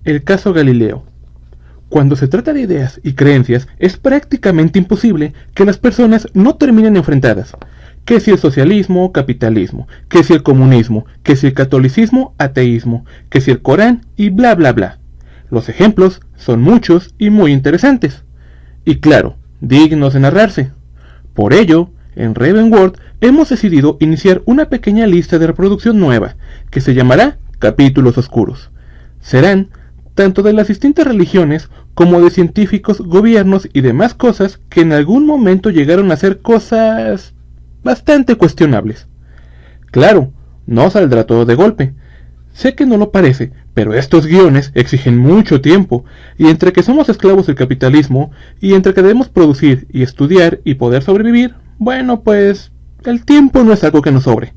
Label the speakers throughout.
Speaker 1: El caso Galileo. Cuando se trata de ideas y creencias, es prácticamente imposible que las personas no terminen enfrentadas. Que si el socialismo, capitalismo, que si el comunismo, que si el catolicismo, ateísmo, que si el Corán y bla bla bla. Los ejemplos son muchos y muy interesantes. Y claro, dignos de narrarse. Por ello, en Ravenworld hemos decidido iniciar una pequeña lista de reproducción nueva, que se llamará Capítulos Oscuros. Serán tanto de las distintas religiones como de científicos, gobiernos y demás cosas que en algún momento llegaron a ser cosas bastante cuestionables. Claro, no saldrá todo de golpe. Sé que no lo parece, pero estos guiones exigen mucho tiempo, y entre que somos esclavos del capitalismo, y entre que debemos producir y estudiar y poder sobrevivir, bueno, pues el tiempo no es algo que nos sobre.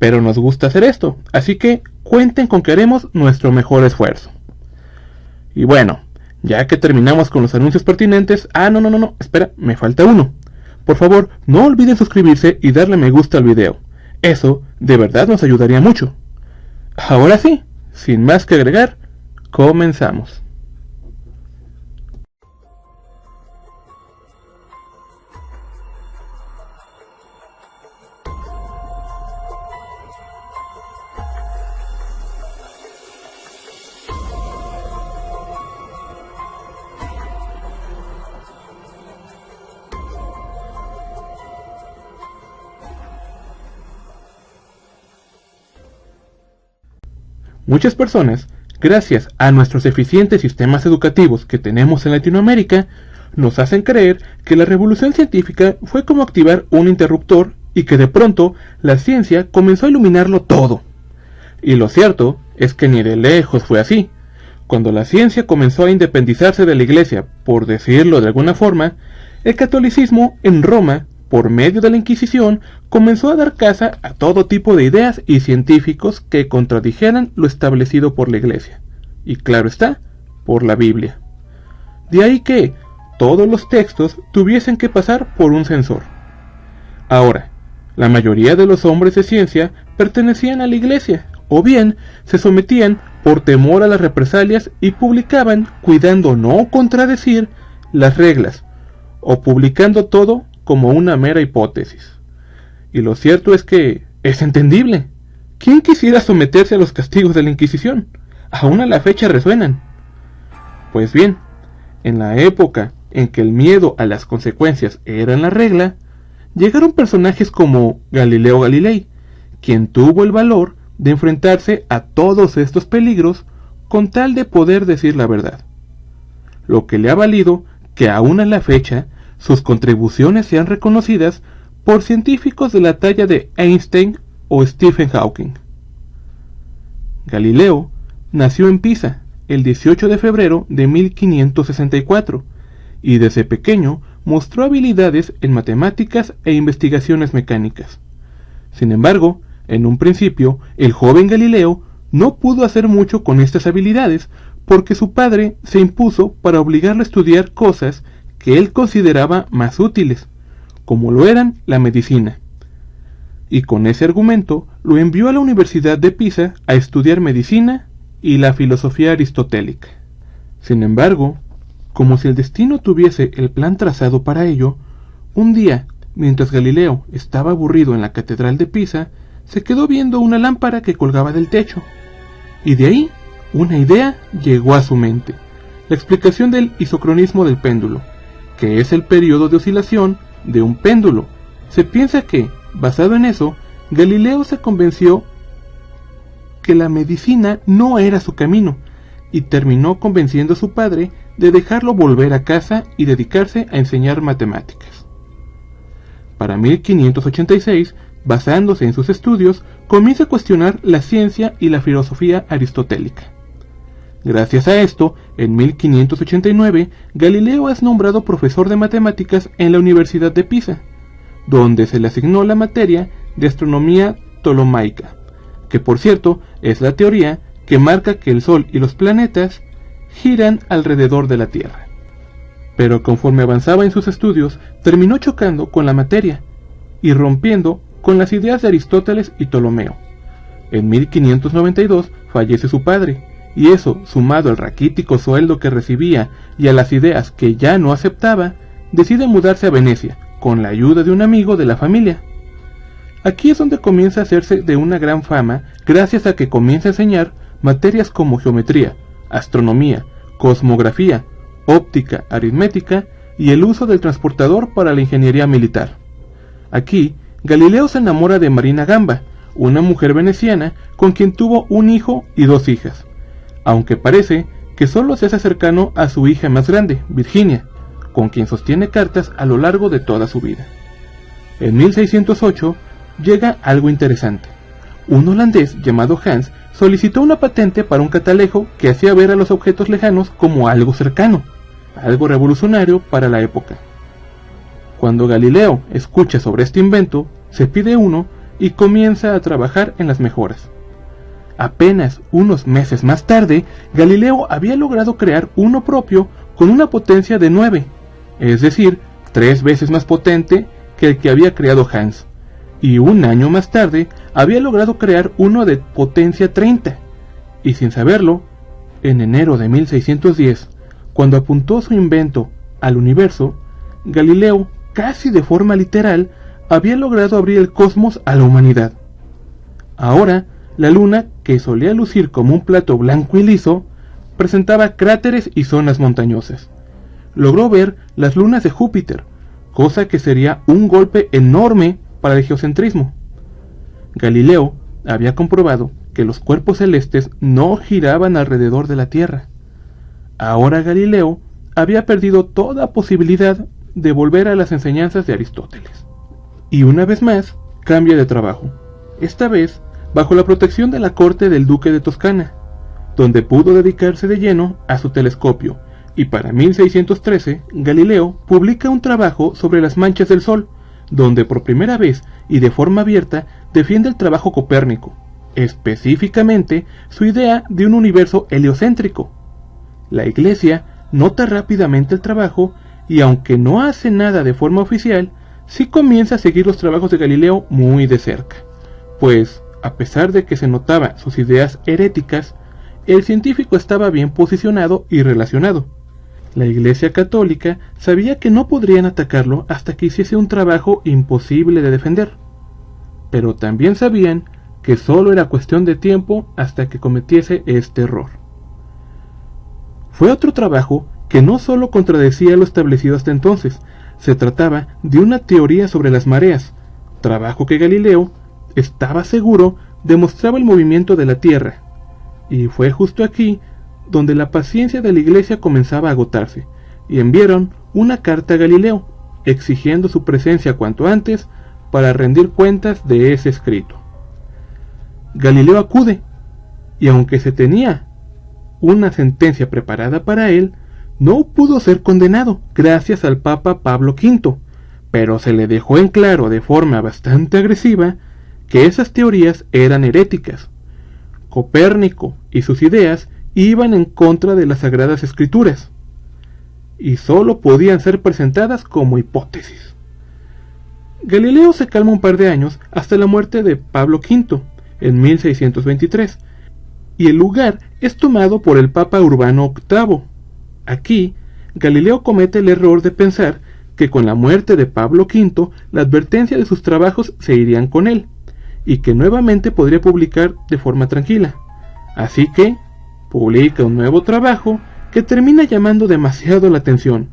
Speaker 1: Pero nos gusta hacer esto, así que cuenten con que haremos nuestro mejor esfuerzo. Y bueno, ya que terminamos con los anuncios pertinentes... no, espera, me falta uno. Por favor, no olviden suscribirse y darle me gusta al video. Eso de verdad nos ayudaría mucho. Ahora sí, sin más que agregar, comenzamos. Muchas personas, gracias a nuestros eficientes sistemas educativos que tenemos en Latinoamérica, nos hacen creer que la revolución científica fue como activar un interruptor y que de pronto la ciencia comenzó a iluminarlo todo. Y lo cierto es que ni de lejos fue así. Cuando la ciencia comenzó a independizarse de la Iglesia, por decirlo de alguna forma, el catolicismo en Roma, por medio de la Inquisición, comenzó a dar caza a todo tipo de ideas y científicos que contradijeran lo establecido por la Iglesia. Y claro está, por la Biblia. De ahí que todos los textos tuviesen que pasar por un censor. Ahora, la mayoría de los hombres de ciencia pertenecían a la Iglesia, o bien se sometían por temor a las represalias y publicaban cuidando no contradecir las reglas, o publicando todo como una mera hipótesis. Y lo cierto es que es entendible. ¿Quién quisiera someterse a los castigos de la Inquisición? Aún a la fecha resuenan. Pues bien, en la época en que el miedo a las consecuencias era la regla, llegaron personajes como Galileo Galilei, quien tuvo el valor de enfrentarse a todos estos peligros con tal de poder decir la verdad. Lo que le ha valido que aún a la fecha sus contribuciones sean reconocidas por científicos de la talla de Einstein o Stephen Hawking. Galileo nació en Pisa el 18 de febrero de 1564 y desde pequeño mostró habilidades en matemáticas e investigaciones mecánicas. Sin embargo, en un principio, el joven Galileo no pudo hacer mucho con estas habilidades porque su padre se impuso para obligarlo a estudiar cosas que él consideraba más útiles, como lo eran la medicina. Y con ese argumento lo envió a la Universidad de Pisa a estudiar medicina y la filosofía aristotélica. Sin embargo, como si el destino tuviese el plan trazado para ello, un día, mientras Galileo estaba aburrido en la Catedral de Pisa, se quedó viendo una lámpara que colgaba del techo. Y de ahí, una idea llegó a su mente: la explicación del isocronismo del péndulo, que es el periodo de oscilación de un péndulo. Se piensa que, basado en eso, Galileo se convenció que la medicina no era su camino, y terminó convenciendo a su padre de dejarlo volver a casa y dedicarse a enseñar matemáticas. Para 1586, basándose en sus estudios, comienza a cuestionar la ciencia y la filosofía aristotélica. Gracias a esto, en 1589, Galileo es nombrado profesor de matemáticas en la Universidad de Pisa, donde se le asignó la materia de astronomía ptolomaica, que por cierto es la teoría que marca que el Sol y los planetas giran alrededor de la Tierra. Pero conforme avanzaba en sus estudios, terminó chocando con la materia y rompiendo con las ideas de Aristóteles y Ptolomeo. En 1592 fallece su padre, y eso, sumado al raquítico sueldo que recibía y a las ideas que ya no aceptaba, decide mudarse a Venecia, con la ayuda de un amigo de la familia. Aquí es donde comienza a hacerse de una gran fama gracias a que comienza a enseñar materias como geometría, astronomía, cosmografía, óptica, aritmética y el uso del transportador para la ingeniería militar. Aquí, Galileo se enamora de Marina Gamba, una mujer veneciana con quien tuvo un hijo y 2 hijas, aunque parece que solo se hace cercano a su hija más grande, Virginia, con quien sostiene cartas a lo largo de toda su vida. En 1608 llega algo interesante. Un holandés llamado Hans solicitó una patente para un catalejo que hacía ver a los objetos lejanos como algo cercano, algo revolucionario para la época. Cuando Galileo escucha sobre este invento, se pide uno y comienza a trabajar en las mejoras. Apenas unos meses más tarde, Galileo había logrado crear uno propio con una potencia de 9, es decir, 3 veces más potente que el que había creado Hans, y un año más tarde había logrado crear uno de potencia 30, y sin saberlo, en enero de 1610, cuando apuntó su invento al universo, Galileo, casi de forma literal, había logrado abrir el cosmos a la humanidad. Ahora, la luna, que solía lucir como un plato blanco y liso, presentaba cráteres y zonas montañosas. Logró ver las lunas de Júpiter, cosa que sería un golpe enorme para el geocentrismo. Galileo había comprobado que los cuerpos celestes no giraban alrededor de la Tierra. Ahora Galileo había perdido toda posibilidad de volver a las enseñanzas de Aristóteles. Y una vez más, cambia de trabajo, esta vez bajo la protección de la corte del duque de Toscana, donde pudo dedicarse de lleno a su telescopio, y para 1613 Galileo publica un trabajo sobre las manchas del Sol, donde por primera vez y de forma abierta defiende el trabajo copérnico, específicamente su idea de un universo heliocéntrico. La Iglesia nota rápidamente el trabajo y aunque no hace nada de forma oficial, sí comienza a seguir los trabajos de Galileo muy de cerca, pues a pesar de que se notaba sus ideas heréticas, el científico estaba bien posicionado y relacionado. La Iglesia Católica sabía que no podrían atacarlo hasta que hiciese un trabajo imposible de defender, pero también sabían que solo era cuestión de tiempo hasta que cometiese este error. Fue otro trabajo que no solo contradecía lo establecido hasta entonces, se trataba de una teoría sobre las mareas, trabajo que Galileo estaba seguro demostraba el movimiento de la Tierra, y fue justo aquí donde la paciencia de la Iglesia comenzaba a agotarse, y enviaron una carta a Galileo, exigiendo su presencia cuanto antes para rendir cuentas de ese escrito. Galileo acude, y aunque se tenía una sentencia preparada para él, no pudo ser condenado gracias al Papa Pablo V, pero se le dejó en claro de forma bastante agresiva que esas teorías eran heréticas. Copérnico y sus ideas iban en contra de las Sagradas Escrituras, y solo podían ser presentadas como hipótesis. Galileo se calma un par de años hasta la muerte de Pablo V, en 1623, y el lugar es tomado por el Papa Urbano VIII. Aquí, Galileo comete el error de pensar que con la muerte de Pablo V, la advertencia de sus trabajos se irían con él, y que nuevamente podría publicar de forma tranquila. Así que publica un nuevo trabajo que termina llamando demasiado la atención.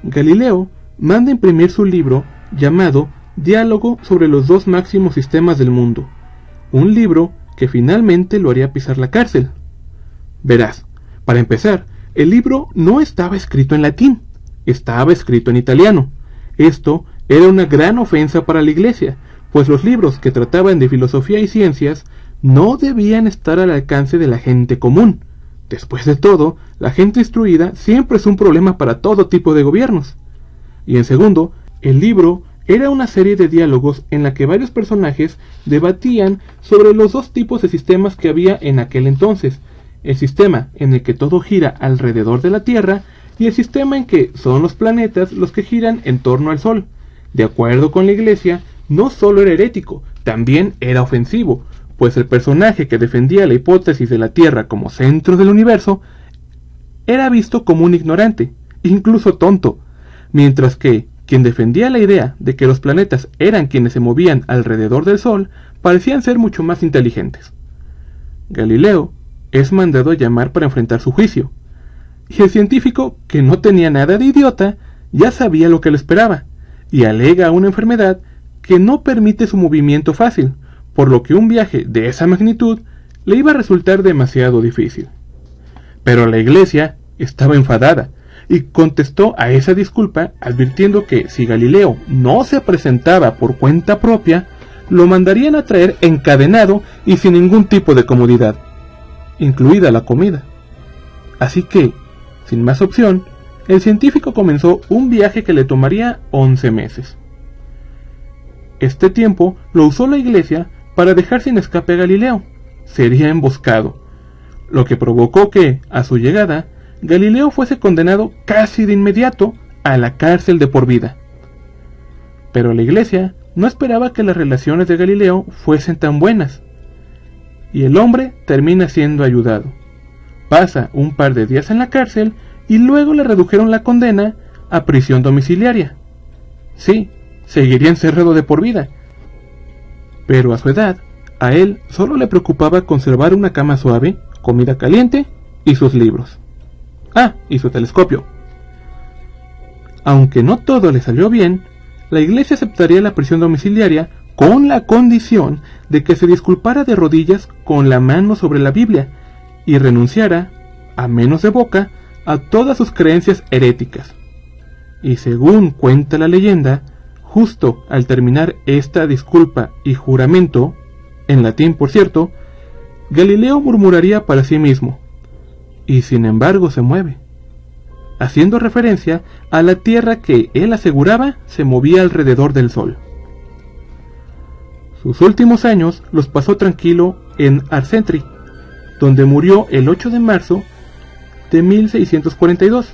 Speaker 1: Galileo manda imprimir su libro llamado Diálogo sobre los 2 máximos sistemas del mundo, un libro que finalmente lo haría pisar la cárcel. Verás, para empezar, el libro no estaba escrito en latín, estaba escrito en italiano. Esto era una gran ofensa para la Iglesia, pues los libros que trataban de filosofía y ciencias no debían estar al alcance de la gente común. Después de todo, la gente instruida siempre es un problema para todo tipo de gobiernos. Y en segundo, el libro era una serie de diálogos en la que varios personajes debatían sobre los 2 tipos de sistemas que había en aquel entonces: el sistema en el que todo gira alrededor de la Tierra y el sistema en que son los planetas los que giran en torno al Sol. De acuerdo con la Iglesia, no solo era herético, también era ofensivo, pues el personaje que defendía la hipótesis de la Tierra como centro del universo era visto como un ignorante, incluso tonto, mientras que quien defendía la idea de que los planetas eran quienes se movían alrededor del Sol parecían ser mucho más inteligentes. Galileo es mandado a llamar para enfrentar su juicio, y el científico, que no tenía nada de idiota, ya sabía lo que le esperaba, y alega una enfermedad que no permite su movimiento fácil, por lo que un viaje de esa magnitud le iba a resultar demasiado difícil. Pero la Iglesia estaba enfadada, y contestó a esa disculpa advirtiendo que si Galileo no se presentaba por cuenta propia, lo mandarían a traer encadenado y sin ningún tipo de comodidad, incluida la comida. Así que, sin más opción, el científico comenzó un viaje que le tomaría 11 meses. Este tiempo lo usó la Iglesia para dejar sin escape a Galileo. Sería emboscado, lo que provocó que, a su llegada, Galileo fuese condenado casi de inmediato a la cárcel de por vida. Pero la Iglesia no esperaba que las relaciones de Galileo fuesen tan buenas, y el hombre termina siendo ayudado. Pasa un par de días en la cárcel y luego le redujeron la condena a prisión domiciliaria. Sí, seguiría encerrado de por vida, pero a su edad, a él solo le preocupaba conservar una cama suave, comida caliente y sus libros. Ah, y su telescopio. Aunque no todo le salió bien, la Iglesia aceptaría la prisión domiciliaria con la condición de que se disculpara de rodillas con la mano sobre la Biblia y renunciara, a menos de boca, a todas sus creencias heréticas. Y según cuenta la leyenda, justo al terminar esta disculpa y juramento, en latín por cierto, Galileo murmuraría para sí mismo: y sin embargo se mueve, haciendo referencia a la Tierra que él aseguraba se movía alrededor del Sol. Sus últimos años los pasó tranquilo en Arcetri, donde murió el 8 de marzo de 1642.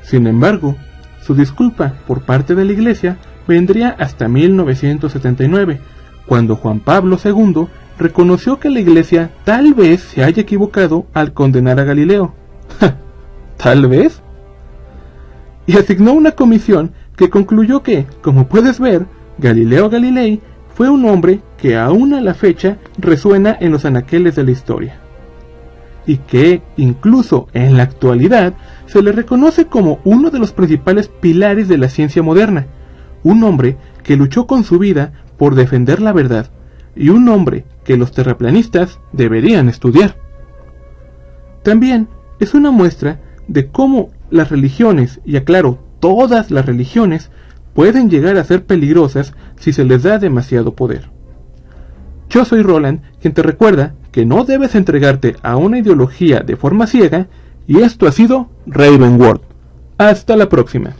Speaker 1: Sin embargo, su disculpa por parte de la Iglesia vendría hasta 1979, cuando Juan Pablo II reconoció que la Iglesia tal vez se haya equivocado al condenar a Galileo. ¿Tal vez? Y asignó una comisión que concluyó que, como puedes ver, Galileo Galilei fue un hombre que aún a la fecha resuena en los anaqueles de la historia, y que, incluso en la actualidad, se le reconoce como uno de los principales pilares de la ciencia moderna, un hombre que luchó con su vida por defender la verdad, y un hombre que los terraplanistas deberían estudiar. También es una muestra de cómo las religiones, y aclaro, todas las religiones, pueden llegar a ser peligrosas si se les da demasiado poder. Yo soy Roland, quien te recuerda que no debes entregarte a una ideología de forma ciega, y esto ha sido Raven World. Hasta la próxima.